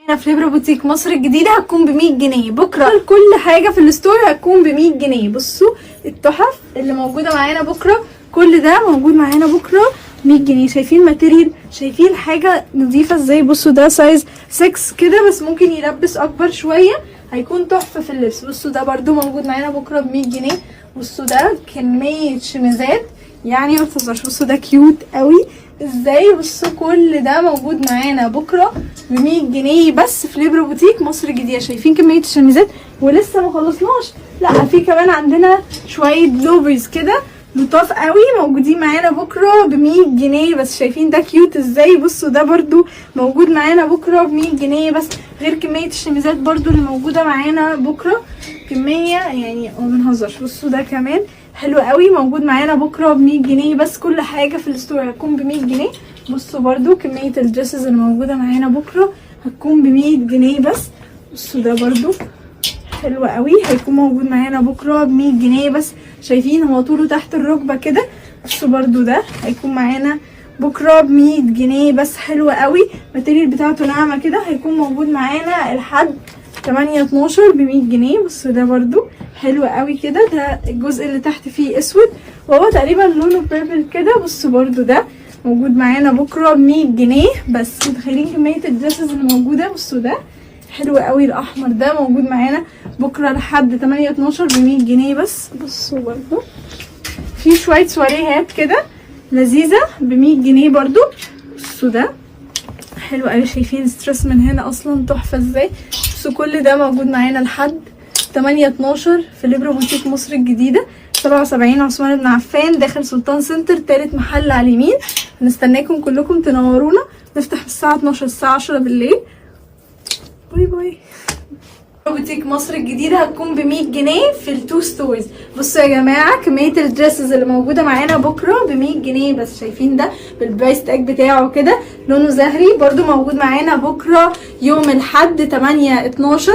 هنا في ليبرا بوتيك مصر الجديدة هتكون ب100 جنيه. بكرة كل حاجة في الستور هتكون ب100 جنيه. بصوا التحف اللي موجودة معانا بكرة، كل ده موجود معانا بكرة 100 جنيه. شايفين ماتيريال، شايفين حاجة نظيفة ازاي. بصوا ده سايز 6 كده، بس ممكن يلبس اكبر شوية، هيكون تحفة في اللبس. بصوا ده برضو موجود معانا بكرة ب100 جنيه. بصوا ده كمية شميزات يعني ما تهزرش. بصوا ده كيوت قوي ازاي. بصوا كل ده موجود معانا بكره ب100 جنيه بس في ليبرا بوتيك مصر الجديده. شايفين كميه الشميزات ولسه ما خلصناش، لا في كمان عندنا شويه بلوفرز كده لطاف قوي موجودين معانا بكره ب100 جنيه بس. شايفين ده كيوت ازاي. بصوا ده برضو موجود معانا بكره ب100 جنيه بس، غير كميه الشميزات برضو اللي موجوده معانا بكره كميه يعني ما بنهزرش. بصوا ده كمان حلو قوي موجود معانا بكره ب100 جنيه بس. كل حاجه في الستور هتكون ب100 جنيه. بصوا برضو كميه الدريسز اللي موجوده معانا بكره هتكون ب100 جنيه بس. بصوا ده برضو حلو قوي هيكون موجود معانا بكره ب100 جنيه بس. شايفين هو طوله تحت الركبه كده. بصوا برضو ده هيكون معانا بكره ب100 جنيه بس. حلو قوي الماتيريال بتاعته ناعمه كده، هيكون موجود معانا لحد 8/12 ب100 جنيه. بصوا ده برضو حلو قوي كده، ده الجزء اللي تحت فيه اسود وهو تقريبا لونه بيربل كده. بصوا برضو ده موجود معانا بكره ب100 جنيه بس. متخيلين كميه الدريسز اللي موجوده. بصوا ده حلو قوي الاحمر ده موجود معانا بكره لحد 8/12 ب100 جنيه بس. بصوا برضو في شويه سواريهات كده لذيذه ب100 جنيه برضو. بصوا ده حلو قوي، شايفين ستريس من هنا اصلا تحفه ازاي. بصوا كل ده موجود معانا لحد 8/12 في ليبرا بوتيك مصر الجديده 77 عثمان بن عفان داخل سلطان سنتر، تالت محل على اليمين. هنستناكم كلكم تنورونا. نفتح الساعه 12 الساعه 10 بالليل. باي باي. بوتيك مصر الجديده هتكون ب100 جنيه في التو ستورز. بصوا يا جماعه كميه الدريسز اللي موجوده معانا بكره ب100 جنيه بس. شايفين ده بالبرايس تاج بتاعه كده لونه زهري، برده موجود معانا بكره يوم الاحد 8/12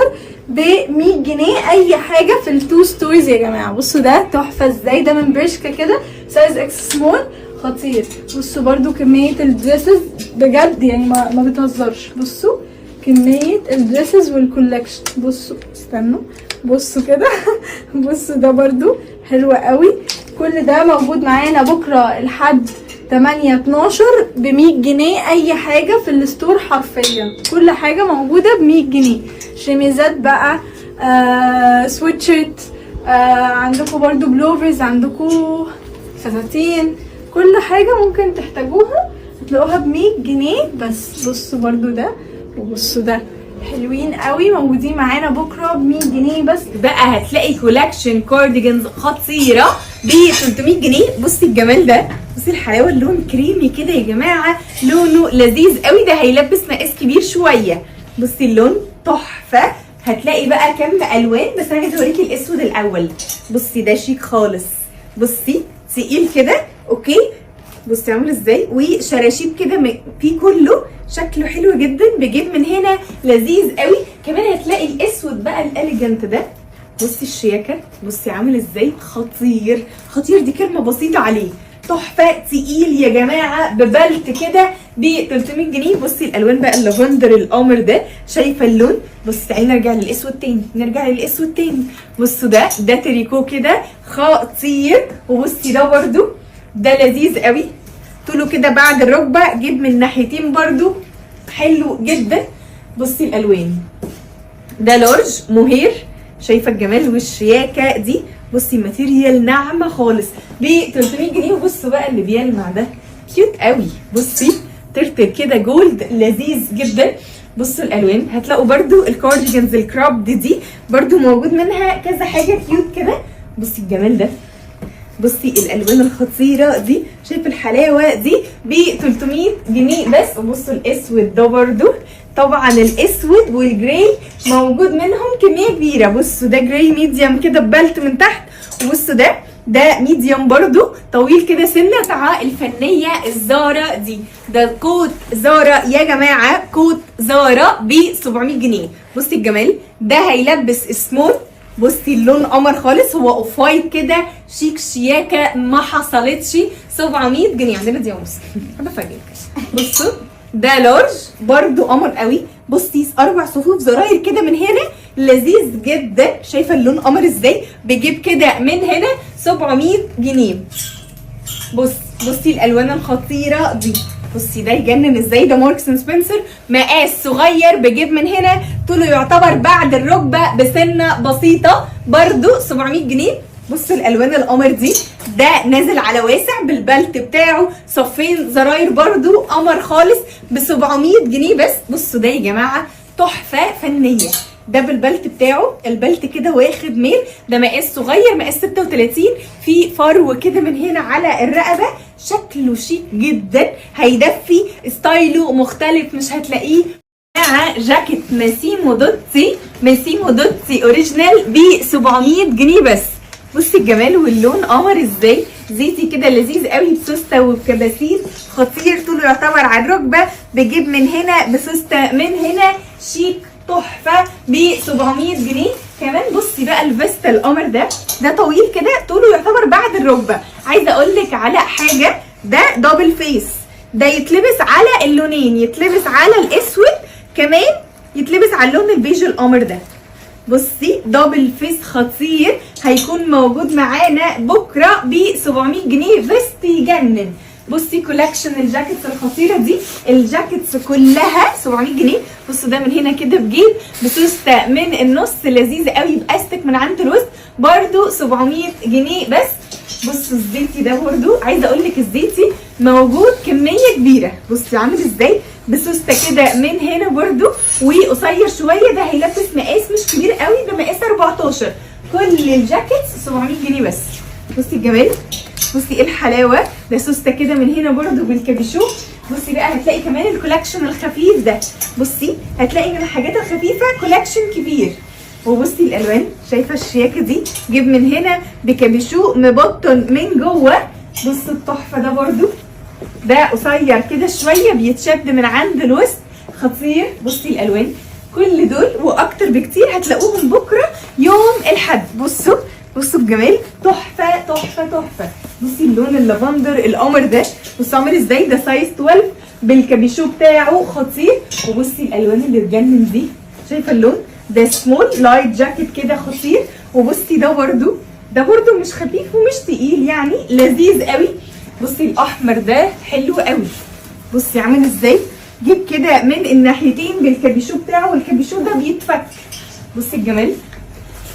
ب100 جنيه اي حاجه في التو ستورز يا جماعه. بصوا ده تحفه ازاي، ده من برشكا كده سايز اكس سمول خطير. بصوا برده كميه الدريسز بجد يعني ما بتهزرش. بصوا كمية الدريسز والكولكشن. بصوا استنوا بصوا كده بصوا ده برضو حلو قوي. كل ده موجود معانا بكرة لحد 8/12 ب100 جنيه اي حاجة في الستور حرفيا. كل حاجة موجودة ب100 جنيه. شميزات بقى سويتشيرت عندكم برضو بلوفرز، عندكم فساتين، كل حاجة ممكن تحتاجوها هتلاقوها ب100 جنيه بس. بصوا برضو ده وبصوا ده حلوين قوي موجودين معانا بكره ب100 جنيه بس. بقى هتلاقي كولكشن كارديجانز خطيره ب 300 جنيه. بصي الجمال ده، بصي الحلاوه، اللون كريمي كده يا جماعه، لونه لذيذ قوي. ده هيلبس مقاس كبير شويه. بصي اللون تحفه. هتلاقي بقى كم الوان بس انا عايزه اوريكي الاسود الاول. بصي ده شيك خالص، بصي تقيل كده اوكي. بصي عامل ازاي، وشراشيب كده في كله شكله حلو جدا، بجيب من هنا لذيذ قوي. كمان هتلاقي الاسود بقى الاليجنت ده. بصي الشياكه، بصي عامل ازاي، خطير خطير. دي كلمه بسيطه عليه، تحفه تقيل يا جماعه ببلت كده ب 300 جنيه. بصي الالوان بقى اللافندر القمر ده، شايفه اللون. بصي تعالي نرجع للاسود تاني، نرجع للاسود تاني. بصوا ده تريكو كده خطير. وبصي ده برده ده لذيذ قوي، طوله كده بعد الركبه، جيب من ناحيتين برده حلو جدا. بصي الالوان ده لارج مهير، شايفه الجمال والشياكه دي. بصي ماتيريال ناعمه خالص ب 300 جنيه. وبصوا بقى اللي بيلمع ده كيوت قوي. بصي ترتر كده جولد لذيذ جدا. بصوا الالوان هتلاقوا برده الكارديجانز الكراب دي برده موجود منها كذا حاجه كيوت كده. بصي الجمال ده، بصي الالوان الخطيره دي، شايف الحلاوه دي ب 300 جنيه بس. وبصوا الاسود ده برده، طبعا الاسود والجراي موجود منهم كميه كبيره. بصوا ده جراي ميديوم كده ببلت من تحت. وبصوا ده ميديوم برده طويل كده سنه بتاع الفنيه الزارا دي. ده كوت زارا يا جماعه، كوت زارا ب 700 جنيه. بصي الجمال ده هيلبس سمول. بصي اللون قمر خالص، هو اوف وايت كده شيك شياكه ما حصلتش. 700 جنيه عندنا دي ونص. حابه افاجئك. بصوا ده لارج برده قمر قوي بصي 4 صفوف زراير كده من هنا، لذيذ جدا. شايفه اللون قمر ازاي؟ بجيب كده من هنا 700 جنيه. بصي الالوان الخطيره دي، بصي ده يجنن ازاي. ده ماركس اند سبنسر، مقاس صغير، بجيب من هنا طوله يعتبر بعد الركبه بسنه بسيطه، برده 700 جنيه. بصوا الالوان القمر دي، ده نازل على واسع بالبلت بتاعه، صفين زراير برده قمر خالص ب 700 جنيه بس. بصوا ده يا جماعه تحفه فنيه، ده بالبلت بتاعه، البلت كده واخد ميل، ده مقاس صغير مقاس 36، في فرو كده من هنا على الرقبه، شكله شيك جدا، هيدفي، ستايله مختلف مش هتلاقيه مع جاكيت ماسيمو دوتسي اوريجينال ب 700 جنيه بس. بصي الجمال واللون قمر ازاي، زيتي كده لذيذ قوي، بسوسته وبكباسين، خطير، طوله يعتبر على الركبه، بجيب من هنا بسوسته من هنا، شيك تحفه ب 700 جنيه كمان. بصي بقى الفيست القمر ده طويل كده، طوله يعتبر بعد الركبه. عايزه اقول لك على حاجه، ده دبل فيس، ده يتلبس على اللونين، يتلبس على الاسود كمان، يتلبس على اللون البيج القمر ده. بصي دبل فيس خطير، هيكون موجود معانا بكره ب 700 جنيه، فيست يجنن. بصي كولكشن الجاكيتس الخطيره دي، الجاكيتس كلها 700 جنيه. بصوا ده من هنا كده بجيب بسوسته من النص، لذيذ قوي، باستك من عند الوسط، برده 700 جنيه بس. بصوا الزيتي ده برده، عايزه اقول لك الزيتي موجود كميه كبيره، بصي عامل ازاي، بسوسته كده من هنا برده، وقصير شويه، ده هيلبس مقاس مش كبير قوي، ده مقاس 14. كل الجاكيتس 700 جنيه بس. بصي الجمال، بصي ايه الحلاوه، ده سوسته كده من هنا برده بالكابيشو. بصي بقى هتلاقي كمان الكولكشن الخفيف ده، بصي هتلاقي من الحاجات الخفيفه كولكشن كبير. وبصي الالوان، شايفه الشياكه دي، جيب من هنا بكابيشو مبطن من جوه. بصوا التحفه ده برده، ده قصير كده شويه، بيتشد من عند الوسط، خطير. بصي الالوان كل دول واكتر بكتير هتلاقوهم بكره يوم الاحد. بصوا الجمال، تحفه تحفه تحفه. بصي اللون اللافندر القمر ده، بصوا عامل ازاي، ده سايز 12 بالكابيشو بتاعه، خطير. وبصي الالوان اللي تجنن دي، شايفه اللون ده، سمول لايت جاكيت كده خطير. وبصي ده برده مش خفيف ومش تقيل، يعني لذيذ قوي. بصي الاحمر ده حلو قوي، بصي عامل ازاي، جيب كده من الناحيتين بالكابيشو بتاعه، والكابيشو ده بيتفك. بصي الجمال،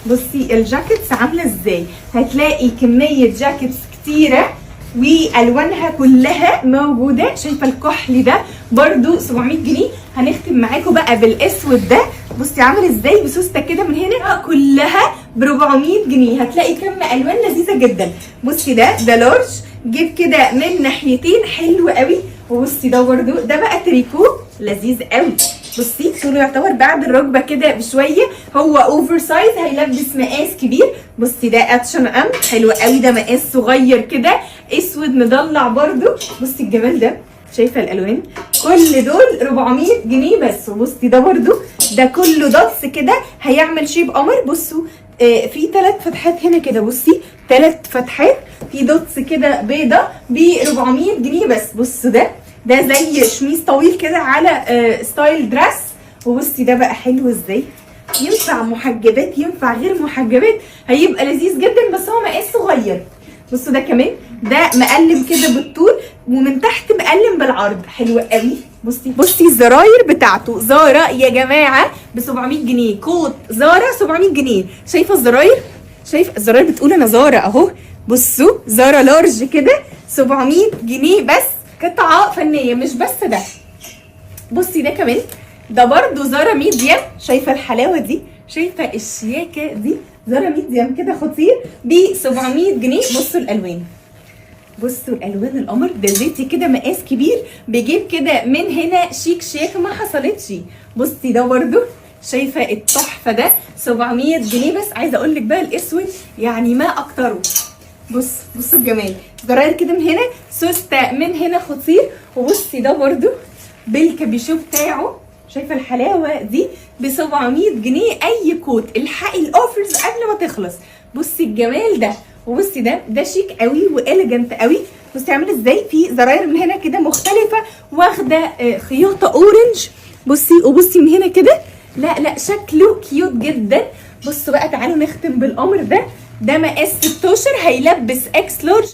بصي الجاكيتس عامله ازاي، هتلاقي كميه جاكيتس كتيره والوانها كلها موجوده. شايفه الكحلي ده برده 700 جنيه. هنختم معاكم بقى بالاسود ده، بصي عامل ازاي، بسوسته كده من هنا، كلها ب 400 جنيه. هتلاقي كم الوان لذيذه جدا. بصي ده لارج، جيب كده من ناحيتين، حلو قوي. وبصي ده برده، ده بقى تريكو لذيذ قوي. بصي طوله يعتبر بعد الركبه كده بشويه، هو اوفر سايز، هيلبس مقاس كبير. بصي ده اتشن حلو قوي، ده مقاس صغير كده، اسود مضلع برده. بصي الجمال ده، شايفه الالوان، كل دول 400 جنيه بس. وبصي ده برده، ده كله دوتس كده، هيعمل شيب قمر. بصوا في 3 فتحات هنا كده، بصي 3 فتحات، في دوتس كده بيضه ب 400 جنيه بس. بصوا ده زي شميس طويل كده على ستايل دريس. وبصي ده بقى حلو ازاي، ينفع محجبات، ينفع غير محجبات، هيبقى لذيذ جدا، بس هو مقاس صغير. بصوا ده كمان، ده مقلم كده بالطول، ومن تحت مقلم بالعرض، حلو قوي. بصي الزراير بتاعته، زارا يا جماعه ب 700 جنيه، كوت زارا 700 جنيه. شايفه الزراير بتقول انا زارا اهو. بصوا زارا لارج كده 700 جنيه بس، قطعه فنيه. مش بس ده، بصي ده كمان، ده برضو زارا ميديم. شايفه الحلاوه دي، شايفه الشياكه دي، زارا ميديم كده خطير ب 700 جنيه. بصوا الالوان، بصوا الالوان القمر ده، زيتي كده مقاس كبير، بيجيب كده من هنا شيك شياكه ما حصلتش. بصي ده برضو، شايفه التحفه ده 700 جنيه بس. عايزه اقول لك بقى الاسود يعني ما اكتره. بصوا الجمال، زراير كده من هنا، سوسته من هنا، خطير. وبصي ده برضو بالكابيشو بتاعه، شايفه الحلاوه دي ب 700 جنيه. اي كوت، الحقي الاوفرز قبل ما تخلص. بصي الجمال ده. وبصي ده شيك قوي واليجنت قوي. بصي عامل ازاي، في زراير من هنا كده مختلفه، واخده خياطه اورنج بصي وبصي من هنا كده، لا شكله كيوت جدا. بصوا بقى تعالوا نختم بالقمر ده مقاس 16 هيلبس اكس لارج